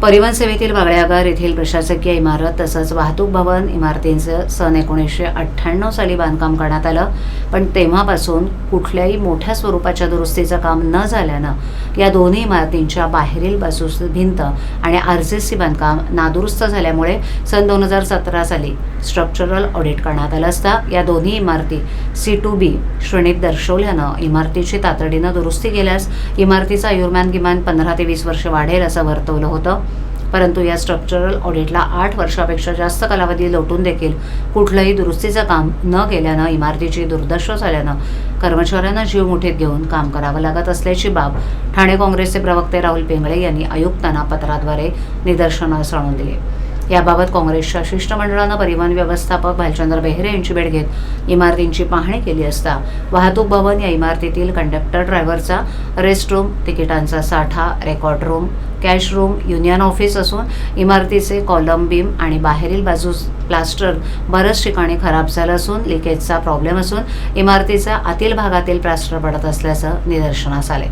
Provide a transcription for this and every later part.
परिवहन सेवेतील बागड्यागार येथील प्रशासकीय इमारत तसंच वाहतूक भवन इमारतींचं सन 1998 साली बांधकाम करण्यात आलं, पण तेव्हापासून कुठल्याही मोठ्या स्वरूपाच्या दुरुस्तीचं काम न झाल्यानं या दोन्ही इमारतींच्या बाहेरील बाजूस भिंत आणि आरसीसी बांधकाम नादुरुस्त झाल्यामुळे सन 2017 साली स्ट्रक्चरल ऑडिट करण्यात आलं असता या दोन्ही इमारती C2B श्रेणीत दर्शवल्यानं इमारतीची तातडीनं दुरुस्ती केल्यास इमारतीचं आयुर्मान किमान 15 ते 20 वर्ष वाढेल असं वर्तवलं होतं. परंतु या स्ट्रक्चरल ऑडिटला 8 वर्षापेक्षा जास्त कालावधी लोटून देखील कुठलंही दुरुस्तीचं काम न केल्यानं इमारतीची दुर्दशा झाल्यानं कर्मचाऱ्यांना जीव मुठीत घेऊन काम करावं लागत असल्याची बाब ठाणे काँग्रेसचे प्रवक्ते राहुल पिंगळे यांनी आयुक्तांना पत्राद्वारे निदर्शनास आणून दिली. याबाबत काँग्रेसच्या शिष्टमंडळानं परिवहन व्यवस्थापक भालचंद्र बेहरे यांची भेट घेत इमारतींची पाहणी केली असता वाहतूक भवन या इमारतीतील कंडक्टर ड्रायव्हरचा रेस्ट रूम, तिकिटांचा साठा, record room, cash room, union office असून इमारतीचे कॉलम बीम आणि बाहेरील बाजूस प्लास्टर बऱ्याच ठिकाणी खराब झालं असून लिकेजचा प्रॉब्लेम असून इमारतीच्या आतील भागातील प्लास्टर पडत असल्याचं निदर्शनास आले.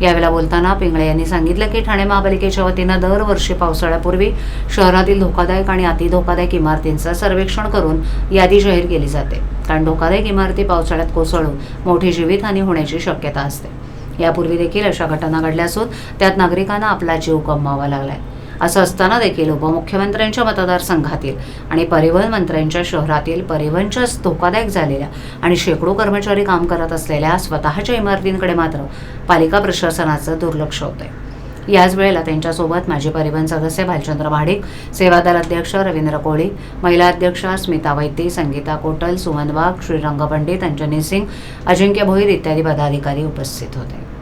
यावेळेला बोलताना पिंगळे यांनी सांगितलं की ठाणे महापालिकेच्या वतीनं दरवर्षी पावसाळ्यापूर्वी शहरातील धोकादायक आणि अतिधोकादायक इमारतींचं सर्वेक्षण करून यादी जाहीर केली जाते, कारण धोकादायक इमारती पावसाळ्यात कोसळून मोठी जीवितहानी होण्याची शक्यता असते. यापूर्वी देखील अशा घटना घडल्या असून त्यात नागरिकांना आपला जीव गमवावा लागलाय. असं असताना देखील उपमुख्यमंत्र्यांच्या मतदारसंघातील आणि परिवहन मंत्र्यांच्या शहरातील परिवहनच्याच धोकादायक झालेल्या आणि शेकडो कर्मचारी काम करत असलेल्या स्वतःच्या इमारतींकडे मात्र पालिका प्रशासनाचं दुर्लक्ष होतंय. याच वेळेला त्यांच्यासोबत माजी परिवहन सदस्य भालचंद्र महाडिक, सेवादल अध्यक्ष रवींद्र कोळी, महिला अध्यक्षा स्मिता वैद्य, संगीता कोटल, सुमन वाघ, श्रीरंग पंडित, अंजनी सिंग, अजिंक्य भोईर इत्यादी पदाधिकारी उपस्थित होते.